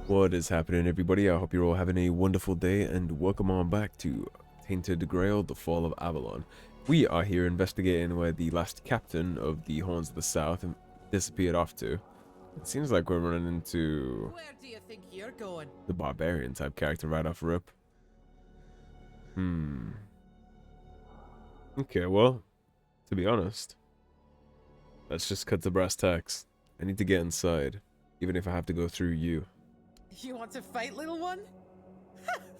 What is happening, everybody? I hope you're all having a wonderful day, and welcome on back to Tainted Grail, the Fall of Avalon. We are here investigating where the last captain of the Horns of the South disappeared off to. It seems like we're running into Where do you think you're going? the barbarian type character right off rip. Okay, well, to be honest, let's just cut to brass tacks. I need to get inside, even if I have to go through you. You want to fight, little one?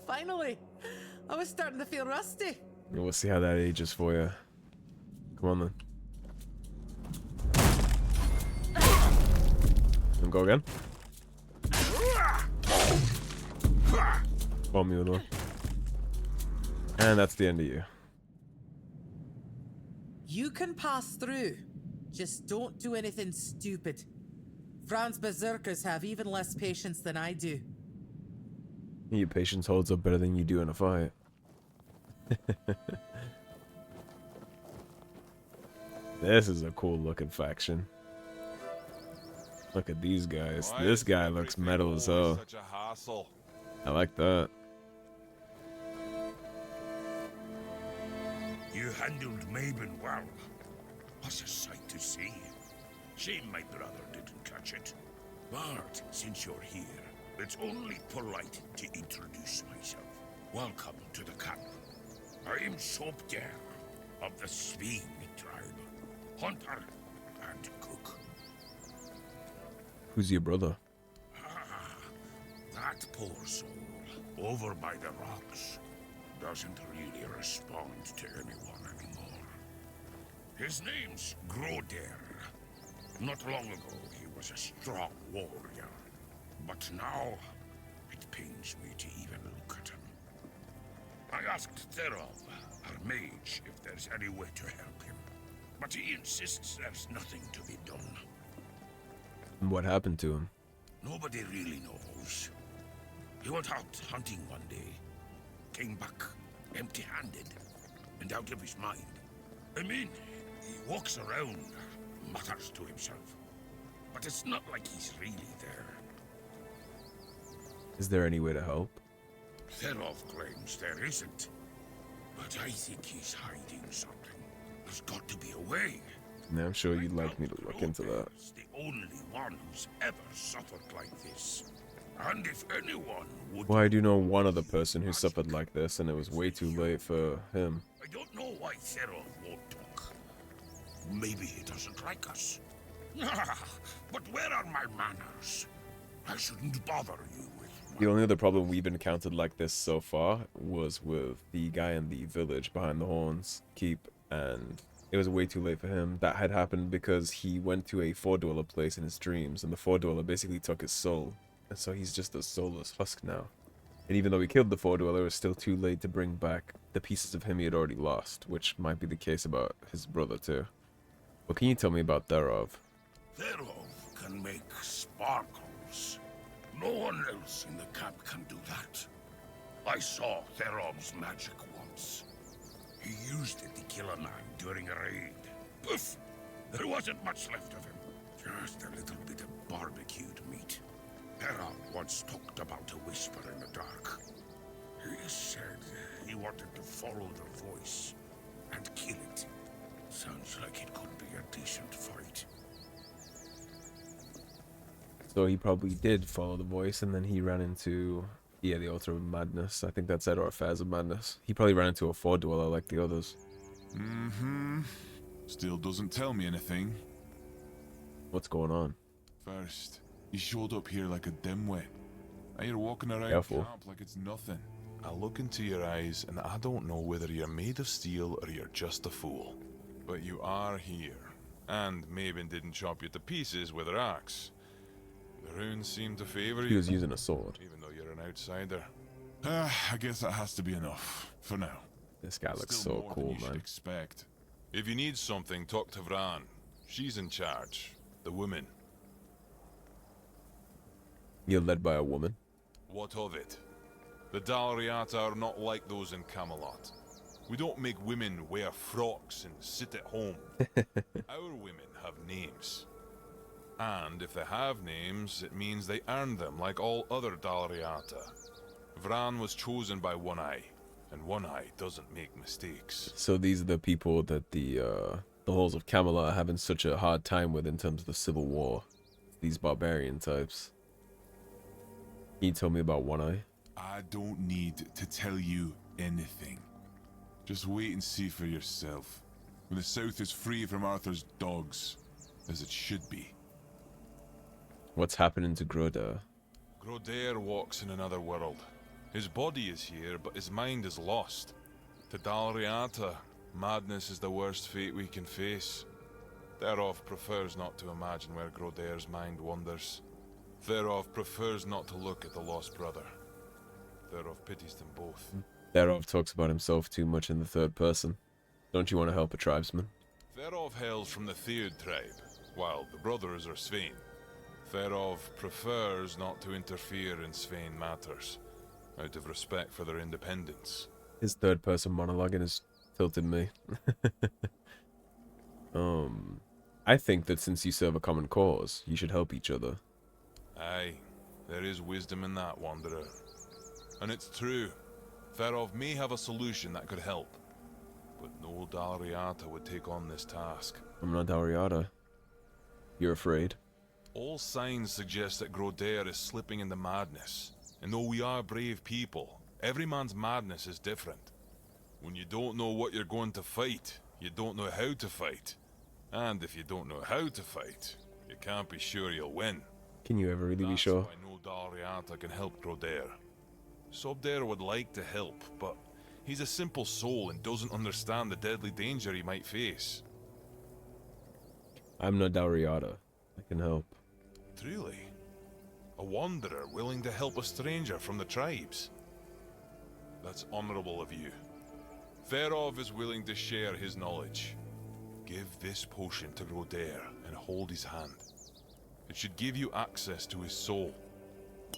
Finally! I was starting to feel rusty. And we'll see how that ages for you. Come on then. And go again. Bomb you one. And that's the end of you. You can pass through. Just don't do anything stupid. Fran's berserkers have even less patience than I do. Your patience holds up better than you do in a fight. This is a cool looking faction. Look at these guys. Why This is guy looks everything metal as always hell. such a hassle? I like that. You handled Maven well. Was a sight to see. Shame my brother didn't catch it. But since you're here, it's only polite to introduce myself. Welcome to the camp. I am Sob'derr of the Sving tribe. Hunter and cook. Who's your brother? Ah, that poor soul, over by the rocks, doesn't really respond to anyone anymore. His name's Groder. Not long ago, he was a strong warrior. But now, it pains me to even look at him. I asked Therrov, our mage, if there's any way to help him. But he insists there's nothing to be done. And what happened to him? Nobody really knows. He went out hunting one day, came back empty-handed and out of his mind. I mean, he walks around, mutters to himself, but it's not like he's really there. Is there any way to help? Therrov claims there isn't, but I think he's hiding something. There's got to be a way. Yeah, I'm sure you'd like me to look into that. Groder's the only one who's ever suffered like this. And if anyone would... Well, I do know one other person who suffered like this, and it was way too late for him. I don't know why Therrov won't talk. Maybe he doesn't like us. But where are my manners? I shouldn't bother you with The only other problem we've encountered like this so far was with the guy in the village behind the Horns Keep, and it was way too late for him. That had happened because he went to a four-dweller place in his dreams, and the four-dweller basically took his soul. And so he's just a soulless husk now. And even though he killed the four-dweller, it was still too late to bring back the pieces of him he had already lost, which might be the case about his brother too. What can you tell me about Therrov? Therrov can make sparkles. No one else in the camp can do that. I saw Therrov's magic once. He used it to kill a man during a raid. Poof! There wasn't much left of him. Just a little bit of barbecued meat. Therrov once talked about a whisper in the dark. He said he wanted to follow the voice and kill it. Sounds like it could be a decent fight. So he probably did follow the voice, and then he ran into, yeah, the Altar of Madness. I think that's it, or Affairs of Madness. He probably ran into a four-dweller like the others. Still doesn't tell me anything. What's going on? First, he showed up here like a dimwit. Now you're walking around Careful. camp like it's nothing. I look into your eyes and I don't know whether you're made of steel or you're just a fool. But you are here. And Maven didn't chop you to pieces with her axe. The runes seem to favor you. He was using a sword. Even though you're an outsider. I guess that has to be enough. For now. This guy looks Still so more cool, than you should man. expect. If you need something, talk to Vran. She's in charge. The woman. You're led by a woman. What of it? The Riata are not like those in Camelot. We don't make women wear frocks and sit at home. Our women have names. And if they have names, it means they earned them like all other Riata. Vran was chosen by One Eye, and One Eye doesn't make mistakes. So these are the people that the halls of Camelot are having such a hard time with in terms of the civil war. These barbarian types. Can you tell me about One Eye? I don't need to tell you anything. Just wait and see for yourself. When the South is free from Arthur's dogs, as it should be. What's happening to Grodar? Sob'derr walks in another world. His body is here, but his mind is lost. To Riata, madness is the worst fate we can face. Therrov prefers not to imagine where Sob'derr's mind wanders. Therrov prefers not to look at the lost brother. Therrov pities them both. Therrov talks about himself too much in the third person. Don't you want to help a tribesman? Therrov hails from the Theod tribe, while the brothers are Svein. Therrov prefers not to interfere in Svein matters, out of respect for their independence. His third person monologue has tilted me. I think that since you serve a common cause, you should help each other. Aye, there is wisdom in that, Wanderer. And it's true, Therrov may have a solution that could help, but no Riata would take on this task. I'm not Riata. You're afraid? All signs suggest that Sob'derr is slipping into madness, and though we are brave people, every man's madness is different. When you don't know what you're going to fight, you don't know how to fight. And if you don't know how to fight, you can't be sure you'll win. Can you ever really be That's sure? why no Riata can help Sob'derr. Sob'derr would like to help, but he's a simple soul and doesn't understand the deadly danger he might face. I'm not Riata. I can help. Truly? A wanderer willing to help a stranger from the tribes? That's honorable of you. Therrov is willing to share his knowledge. Give this potion to Sob'derr and hold his hand. It should give you access to his soul.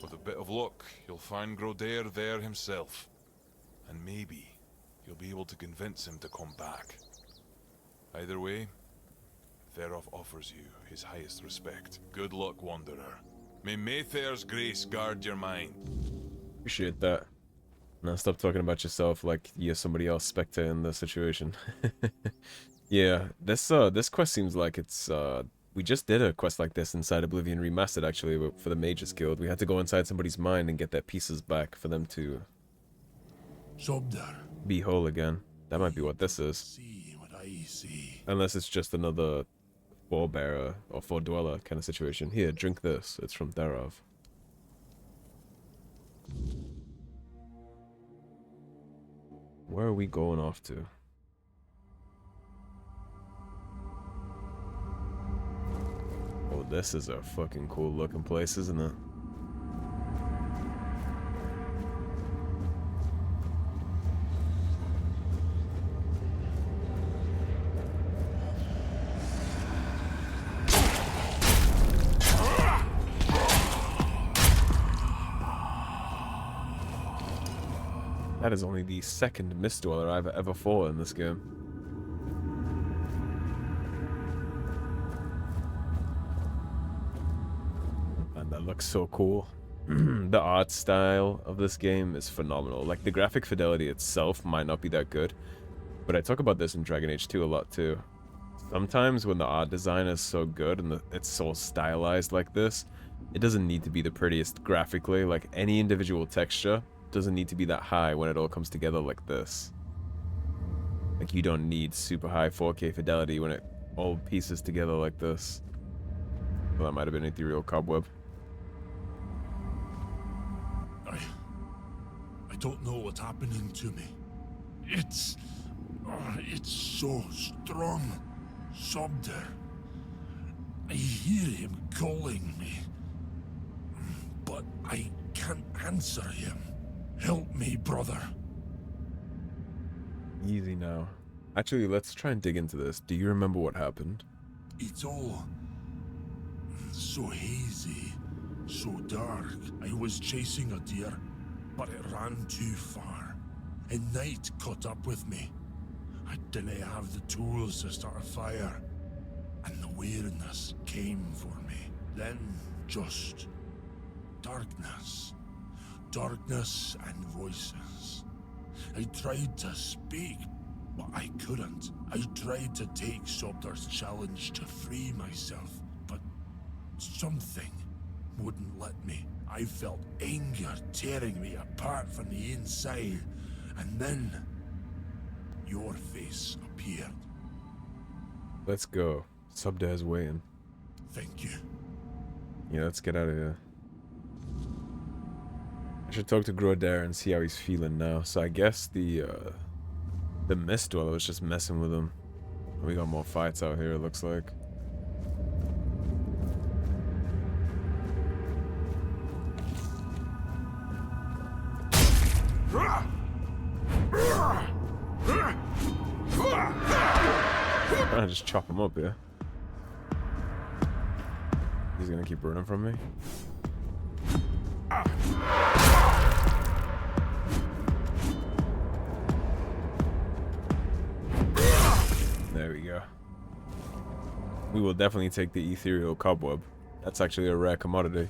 With a bit of luck, you'll find Sob'derr there himself. And maybe you'll be able to convince him to come back. Either way, Therrov offers you his highest respect. Good luck, Wanderer. May Mayfair's grace guard your mind. Appreciate that. Now stop talking about yourself like you're somebody else spectre in the situation. Yeah, this quest seems like it's we just did a quest like this inside Oblivion Remastered actually, but for the Mages Guild. We had to go inside somebody's mind and get their pieces back for them to Sob'derr, be whole again. That might be what this is. see what I see. Unless it's just another forebearer or foredweller kind of situation. Here, drink this. It's from Therrov. Where are we going off to? Oh, this is a fucking cool looking place, isn't it? That is only the second Mist Dweller I've ever fought in this game. And that looks so cool. The art style of this game is phenomenal. Like, the graphic fidelity itself might not be that good, but I talk about this in Dragon Age 2 a lot too. Sometimes when the art design is so good and it's so stylized like this, it doesn't need to be the prettiest graphically. Like, any individual texture doesn't need to be that high when it all comes together like this. Like, you don't need super high 4K fidelity when it all pieces together like this. Well, that might have been Ethereal Cobweb. I don't know what's happening to me. It's so strong. Sob'derr. I hear him calling me, but I can't answer him. Help me, brother. Easy now. Actually, let's try and dig into this. Do you remember what happened? It's all so hazy, so dark. I was chasing a deer, but it ran too far, and night caught up with me. I didn't have the tools to start a fire, and the Wyrdness came for me. Then just darkness. Darkness and voices. I tried to speak, but I couldn't. I tried to take Sob'derr's challenge to free myself, but something wouldn't let me. I felt anger tearing me apart from the inside, and then your face appeared. Let's go. Sob'derr's waiting. Thank you. Yeah, let's get out of here. I should talk to Groder and see how he's feeling now. So I guess the Mist Dweller was just messing with him. We got more fights out here, it looks like. I just chop him up here. He's gonna keep running from me. There we go. We will definitely take the ethereal cobweb. That's actually a rare commodity.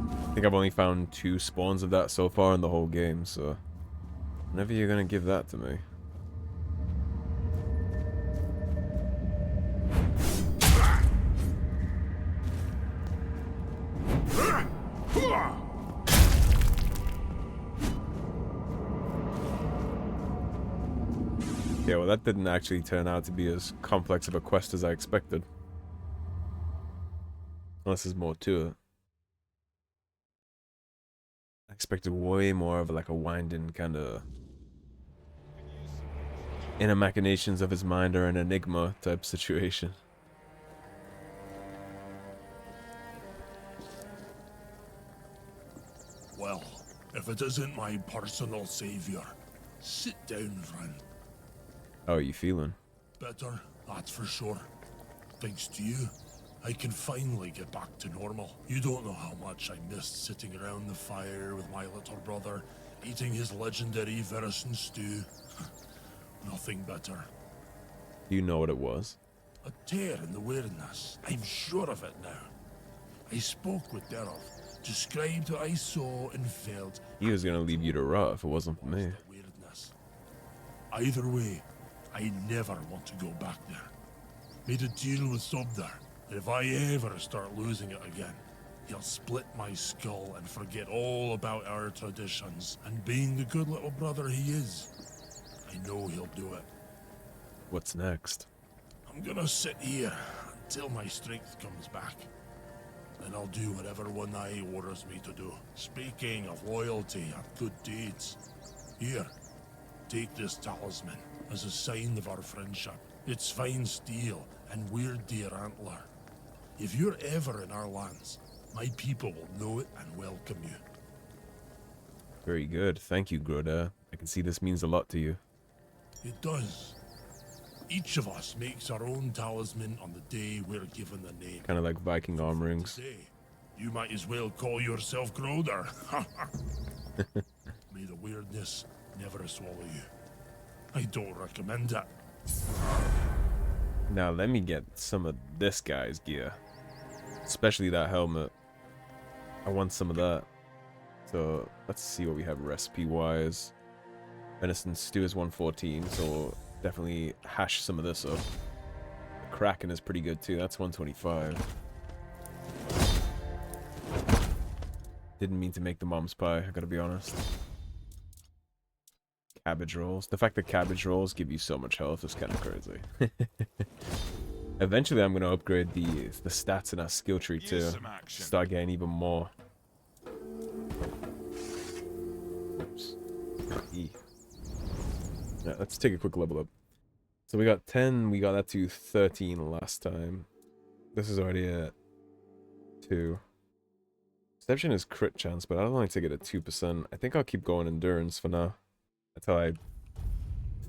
I think I've only found 2 spawns of that so far in the whole game, so whenever you're gonna give that to me. Yeah, well, that didn't actually turn out to be as complex of a quest as I expected. Unless there's more to it. I expected way more of like a winding kind of inner machinations of his mind or an enigma type situation. Well, if it isn't my personal savior, sit down, friend. How are you feeling? Better, that's for sure. Thanks to you, I can finally get back to normal. You don't know how much I missed sitting around the fire with my little brother, eating his legendary venison stew. Nothing better. Do you know what it was? A tear in the Wyrdness. I'm sure of it now. I spoke with Therrov, described what I saw and felt. He was gonna leave you to rot if it wasn't for me. Wyrdness. Either way, I never want to go back there. Made a deal with Sob'derr that if I ever start losing it again, he'll split my skull and forget all about our traditions. And being the good little brother he is, I know he'll do it. What's next? I'm gonna sit here until my strength comes back. Then I'll do whatever One Eye orders me to do. Speaking of loyalty and good deeds, here, take this talisman as a sign of our friendship. It's fine steel and weird deer antler. If you're ever in our lands, my people will know it and welcome you. Very good. Thank you, Groder. I can see this means a lot to you. It does. Each of us makes our own talisman on the day we're given the name. Kind of like Viking arm rings. Today, you might as well call yourself Groder. May the Wyrdness never swallow you. I don't recommend it. Now let me get some of this guy's gear. Especially that helmet. I want some of that. So let's see what we have recipe-wise. Venison stew is 114, so definitely hash some of this up. The Kraken is pretty good too, that's 125. Didn't mean to make the mom's pie, I gotta be honest. Cabbage rolls. The fact that cabbage rolls give you so much health is kind of crazy. Eventually I'm gonna upgrade the stats in our skill tree too. Start getting even more. Oops. E. Yeah, let's take a quick level up. So we got 10, we got that to 13 last time. This is already at 2. Perception is crit chance, but I'll only take it at 2%. I think I'll keep going endurance for now. Until I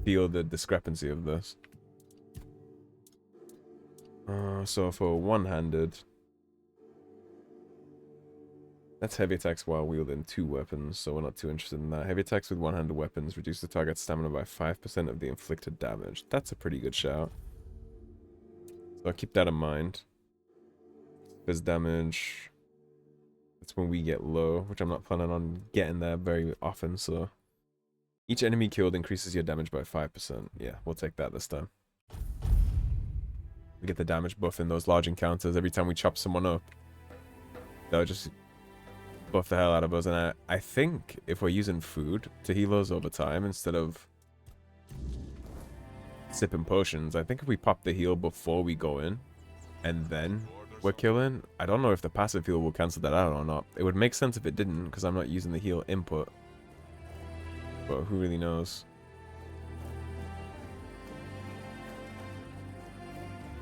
feel the discrepancy of this. So for one-handed, that's heavy attacks while wielding 2 weapons, so we're not too interested in that. Heavy attacks with one-handed weapons reduce the target's stamina by 5% of the inflicted damage. That's a pretty good shout. So I'll keep that in mind. Does damage. That's when we get low, which I'm not planning on getting there very often, so. Each enemy killed increases your damage by 5%. Yeah, we'll take that this time. We get the damage buff in those large encounters every time we chop someone up. That'll just buff the hell out of us. And I think if we're using food to heal us over time instead of sipping potions, I think if we pop the heal before we go in and then we're killing, I don't know if the passive heal will cancel that out or not. It would make sense if it didn't, because I'm not using the heal input. But who really knows?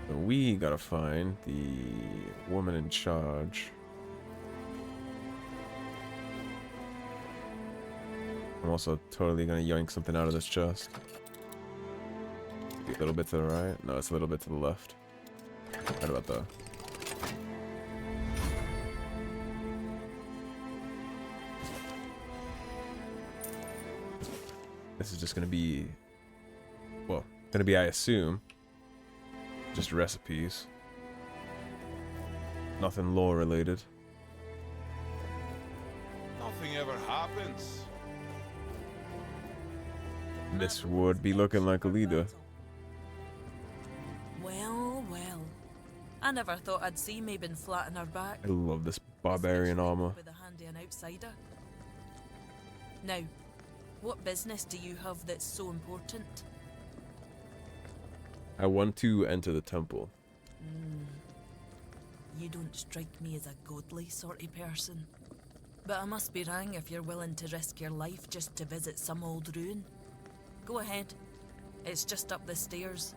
So we gotta find the woman in charge. I'm also totally gonna yoink something out of this chest. Be a little bit to the right. No, it's a little bit to the left. Right about there. This is just gonna be, well, I assume, just recipes. Nothing lore related. Nothing ever happens. This would be looking like a leader. Well, well. I never thought I'd see Mabin flat on her back. I love this barbarian armor. With a handy an outsider. Now, what business do you have that's so important? I want to enter the temple. You don't strike me as a godly sort of person. But I must be wrong if you're willing to risk your life just to visit some old ruin. Go ahead. It's just up the stairs.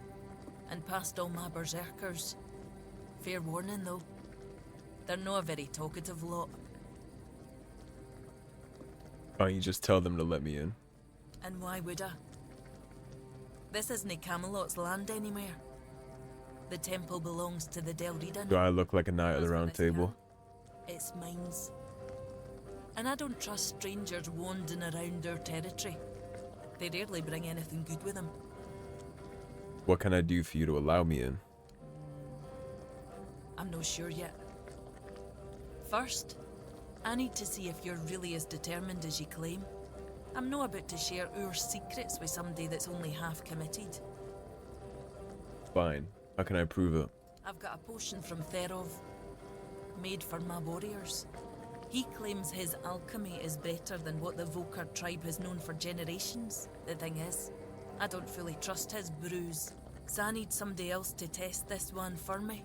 And past all my berserkers. Fair warning though. They're not a very talkative lot. Oh, you just tell them to let me in. And why would I? This isn't Camelot's land anywhere. The temple belongs to the Delridan. Do I look like a knight of the round table? It's mine's. And I don't trust strangers wandering around their territory. They rarely bring anything good with them. What can I do for you to allow me in? I'm not sure yet. First, I need to see if you're really as determined as you claim. I'm not about to share our secrets with somebody that's only half committed. Fine. How can I prove it? I've got a potion from Therrov, made for my warriors. He claims his alchemy is better than what the Volker tribe has known for generations. The thing is, I don't fully trust his brews, so I need somebody else to test this one for me.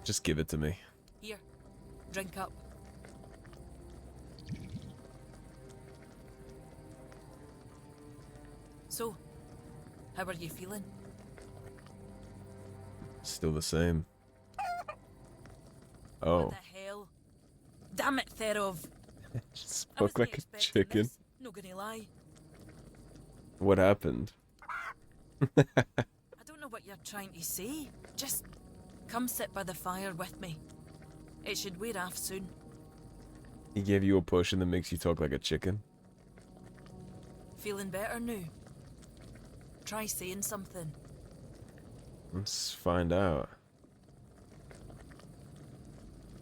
Just give it to me. Here, drink up. So, how are you feeling? Still the same. Oh. What the hell? Damn it, Therrov! Just spoke like a chicken. This. Not gonna lie. What happened? I don't know what you're trying to say. Just come sit by the fire with me. It should wear off soon. He gave you a potion that makes you talk like a chicken? Feeling better now? Try saying something. Let's find out.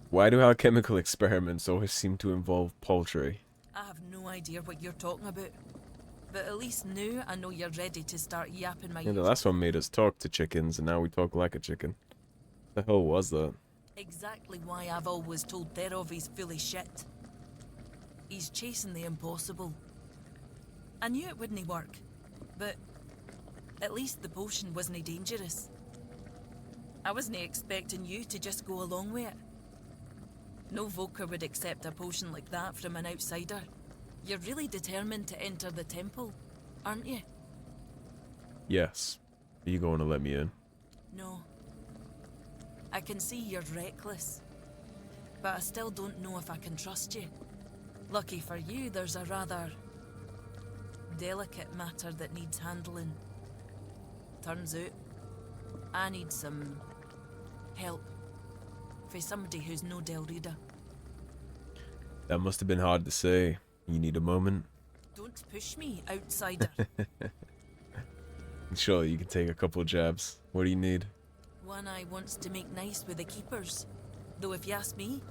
Why do alchemical experiments always seem to involve poultry? I have no idea what you're talking about. But at least now I know you're ready to start yapping my Yeah, the ears. last one made us talk to chickens, and now we talk like a chicken. The hell was that? Exactly why I've always told Therrov he's full of shit. He's chasing the impossible. I knew it wouldn't work, but at least the potion wasn't dangerous. I wasn't expecting you to just go along with it. No Volker would accept a potion like that from an outsider. You're really determined to enter the temple, aren't you? Yes. Are you going to let me in? No. I can see you're reckless, but I still don't know if I can trust you. Lucky for you, there's a rather delicate matter that needs handling. Turns out, I need some help for somebody who's no Delrida. That must have been hard to say. You need a moment? Don't push me, outsider. Surely you can take a couple jabs. What do you need? One Eye wants to make nice with the keepers. Though if you ask me,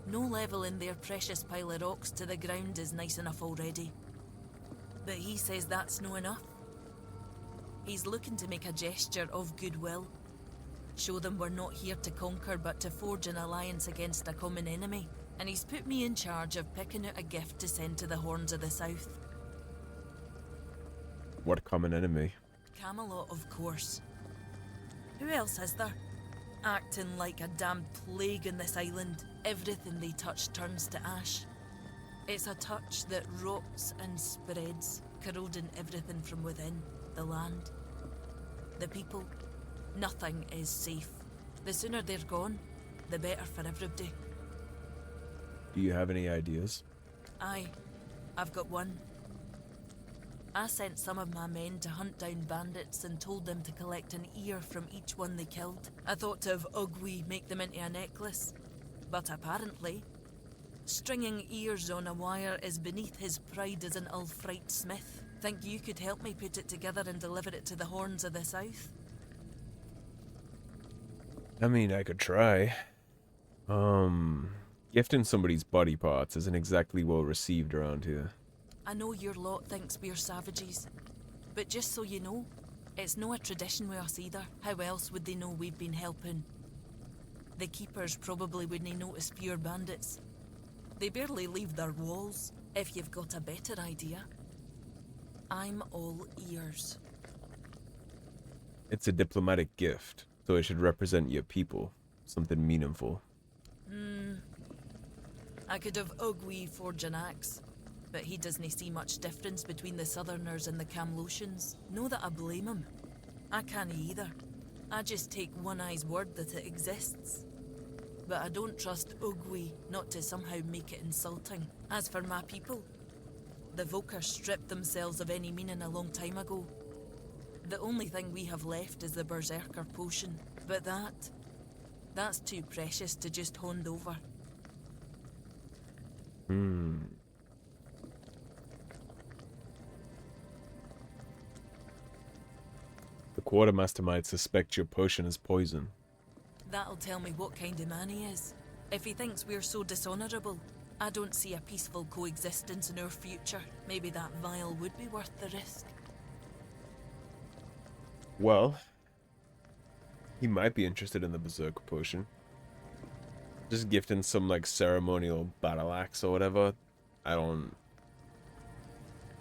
no level in their precious pile of rocks to the ground is nice enough already. But he says that's no enough. He's looking to make a gesture of goodwill. Show them we're not here to conquer but to forge an alliance against a common enemy. And he's put me in charge of picking out a gift to send to the Horns of the South. What common enemy? Camelot, of course. Who else is there? Acting like a damn plague on this island. Everything they touch turns to ash. It's a touch that rots and spreads, corroding everything from within. The land, the people, nothing is safe. The sooner they're gone, the better for everybody. Do you have any ideas? Aye, I've got one. I sent some of my men to hunt down bandits and told them to collect an ear from each one they killed. I thought of Ugwi make them into a necklace, but apparently, stringing ears on a wire is beneath his pride as an Ulfrite smith. Think you could help me put it together and deliver it to the Horns of the South? I mean, I could try. Gifting somebody's body parts isn't exactly well received around here. I know your lot thinks we're savages, but just so you know, it's no a tradition with us either. How else would they know we've been helping? The keepers probably wouldn't notice pure bandits. They barely leave their walls. If you've got a better idea, I'm all ears. It's a diplomatic gift, so it should represent your people. Something meaningful. I could have Ugwi forge an axe, but he doesn't see much difference between the Southerners and the Camlotians. No that I blame him. I can't either. I just take One Eye's word that it exists. But I don't trust Ugwi not to somehow make it insulting. As for my people, the Volker stripped themselves of any meaning a long time ago. The only thing we have left is the Berserker potion, but that's too precious to just hand over. The Quartermaster might suspect your potion is poison. That'll tell me what kind of man he is. If he thinks we're so dishonourable, I don't see a peaceful coexistence in our future. Maybe that vial would be worth the risk. Well, he might be interested in the Berserker potion. Just gifting some, like, ceremonial battle axe or whatever.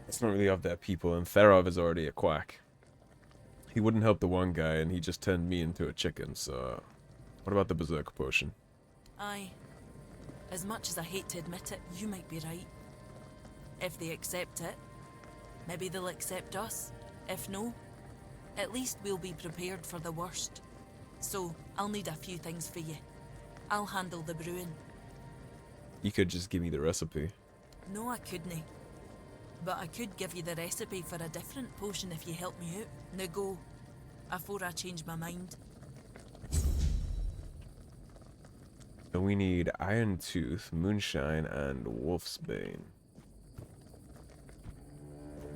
It's not really of their people, and Therrov is already a quack. He wouldn't help the one guy, and he just turned me into a chicken, so... What about the Berserker potion? Aye. As much as I hate to admit it, you might be right. If they accept it, maybe they'll accept us. If no, at least we'll be prepared for the worst. So, I'll need a few things for you. I'll handle the brewing. You could just give me the recipe. No, I couldn't. But I could give you the recipe for a different potion if you help me out. Now go, afore I change my mind. So we need Iron Tooth, Moonshine, and Wolfsbane.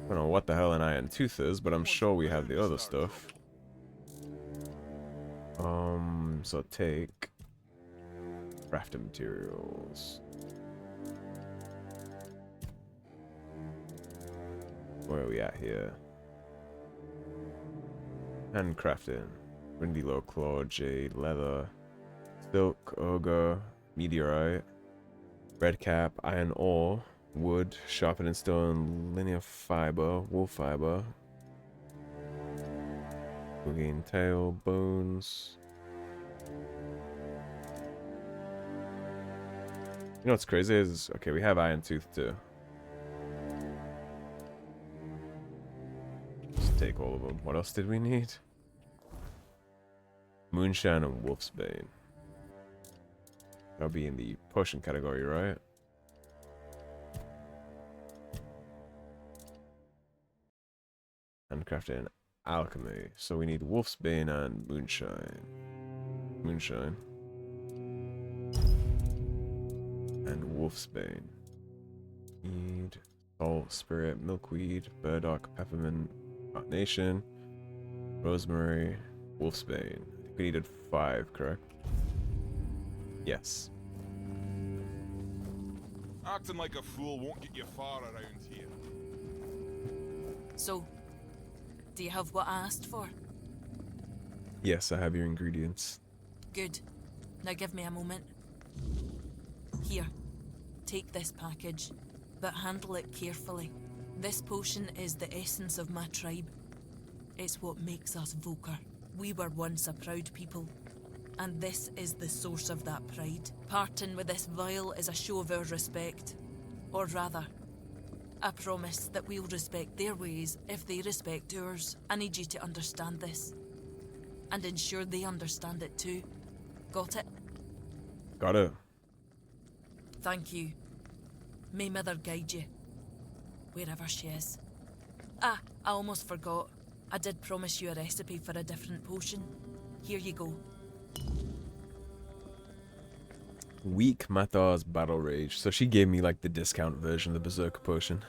I don't know what the hell an Iron Tooth is, but I'm sure we have the other stuff. So take crafting materials. Where are we at here? Handcrafting. Windy Low Claw, Jade, Leather, Silk, Ogre, Meteorite, Red Cap, Iron Ore, Wood, Sharpening Stone, Linear Fiber, Wool Fiber, Boogie Tail, Bones. You know what's crazy is, okay, we have Iron Tooth too. Just take all of them. What else did we need? Moonshine and Wolfsbane. That'll be in the potion category, right? Handcrafting alchemy. So we need Wolfsbane and Moonshine. Moonshine. And Wolfsbane. Need Salt, Spirit, Milkweed, Burdock, Peppermint, Nation, Rosemary, Wolfsbane. We needed 5, correct? Yes. Acting like a fool won't get you far around here. So, do you have what I asked for? Yes, I have your ingredients. Good. Now give me a moment. Here, take this package, but handle it carefully. This potion is the essence of my tribe. It's what makes us Volker. We were once a proud people, and this is the source of that pride. Parting with this vial is a show of our respect. Or rather, a promise that we'll respect their ways if they respect ours. I need you to understand this, and ensure they understand it too. Got it? Got it. Thank you. May Mother guide you, wherever she is. Ah, I almost forgot. I did promise you a recipe for a different potion. Here you go. Weak Mathar's Battle Rage. So she gave me like the discount version of the Berserker potion.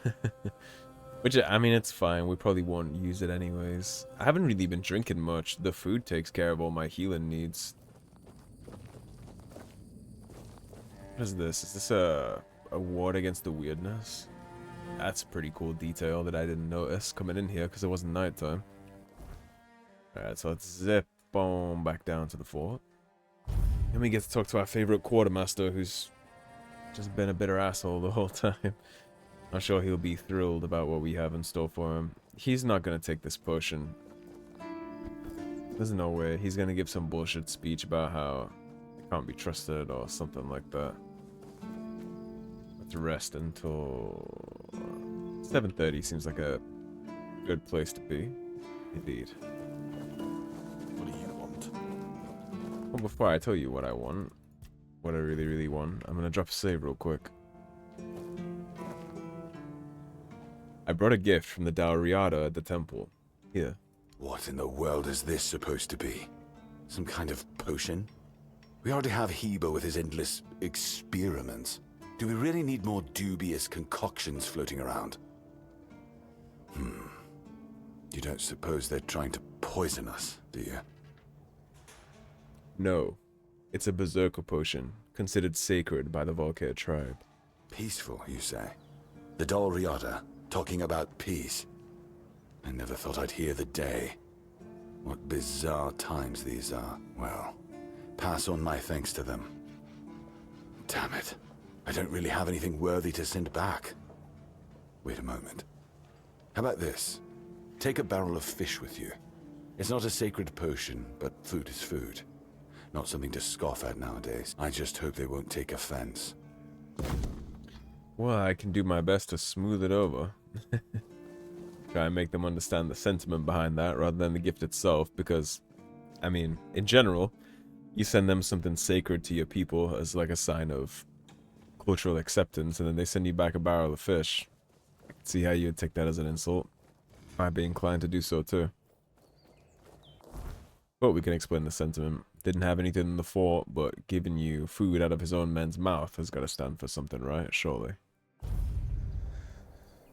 Which, I mean, it's fine. We probably won't use it anyways. I haven't really been drinking much. The food takes care of all my healing needs. What is this? Is this a ward against the Wyrdness? That's a pretty cool detail that I didn't notice coming in here because it wasn't nighttime. Alright, so let's zip boom back down to the fort. And we get to talk to our favorite quartermaster who's just been a bitter asshole the whole time. I'm sure he'll be thrilled about what we have in store for him. He's not going to take this potion. There's no way. He's going to give some bullshit speech about how it can't be trusted or something like that. Let's rest until 7:30 seems like a good place to be. Indeed. What do you want? Well, before I tell you what I want, what I really, really want, I'm going to drop a save real quick. I brought a gift from the Dao Riata at the temple. Here. What in the world is this supposed to be? Some kind of potion? We already have Hebo with his endless experiments. Do we really need more dubious concoctions floating around? You don't suppose they're trying to poison us, do you? No. It's a berserker potion, considered sacred by the Volker tribe. Peaceful, you say? The Dal Riata, talking about peace. I never thought I'd hear the day. What bizarre times these are. Well, pass on my thanks to them. Damn it. I don't really have anything worthy to send back. Wait a moment. How about this? Take a barrel of fish with you. It's not a sacred potion, but food is food. Not something to scoff at nowadays. I just hope they won't take offense. Well, I can do my best to smooth it over. Try and make them understand the sentiment behind that rather than the gift itself, because, I mean, in general, you send them something sacred to your people as like a sign of cultural acceptance, and then they send you back a barrel of fish. I can see how you'd take that as an insult. I'd be inclined to do so too. But we can explain the sentiment. Didn't have anything in the fort, but giving you food out of his own men's mouth has got to stand for something, right? Surely.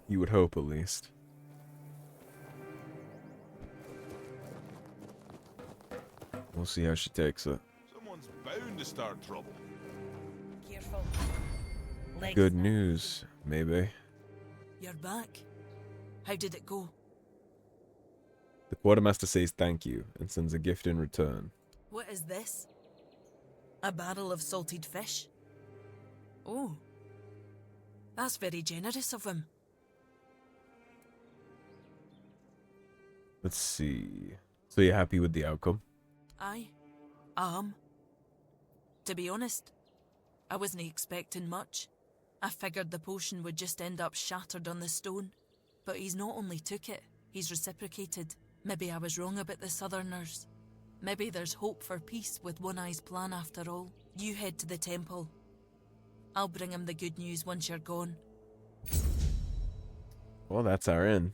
You would hope, at least. We'll see how she takes it. Someone's bound to start trouble. Careful. Legs Good down. news, maybe. You're back. How did it go? The quartermaster says thank you and sends a gift in return. What is this? A barrel of salted fish? Oh. That's very generous of him. Let's see. So you're happy with the outcome? Aye. To be honest, I wasn't expecting much. I figured the potion would just end up shattered on the stone. But he's not only took it, he's reciprocated. Maybe I was wrong about the Southerners. Maybe there's hope for peace with One Eye's plan after all. You head to the temple. I'll bring him the good news once you're gone. Well, that's our in.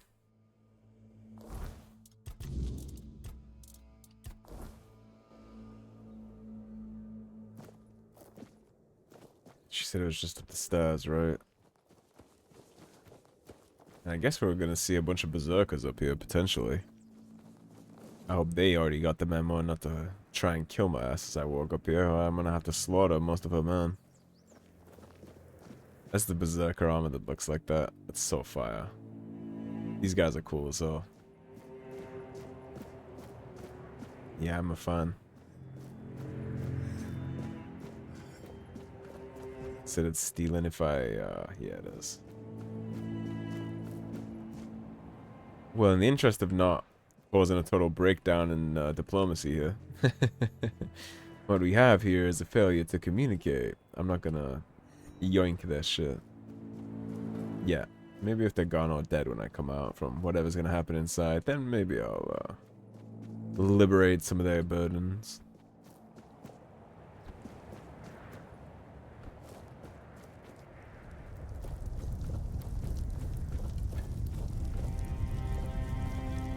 She said it was just at the stairs, right? And I guess we're gonna see a bunch of berserkers up here, potentially. I hope they already got the memo not to try and kill my ass as I walk up here, or I'm gonna have to slaughter most of them, man. That's the Berserker armor that looks like that. It's so fire. These guys are cool, so... yeah, I'm a fan. Said it's stealing if I, yeah, it is. Well, in the interest of not causing a total breakdown in diplomacy here, what we have here is a failure to communicate. I'm not gonna yoink that shit. Yeah, maybe if they're gone or dead when I come out from whatever's gonna happen inside, then maybe I'll liberate some of their burdens.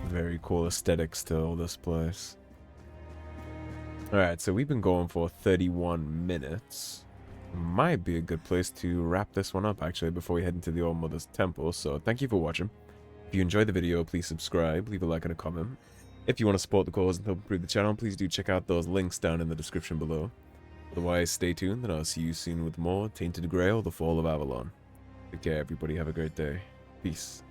Very cool aesthetics to all this place. Alright, so we've been going for 31 minutes. Might be a good place to wrap this one up, actually, before we head into the Old Mother's Temple. So, thank you for watching. If you enjoyed the video, please subscribe, leave a like and a comment. If you want to support the cause and help improve the channel, please do check out those links down in the description below. Otherwise, stay tuned, and I'll see you soon with more Tainted Grail, the Fall of Avalon. Take care, everybody. Have a great day. Peace.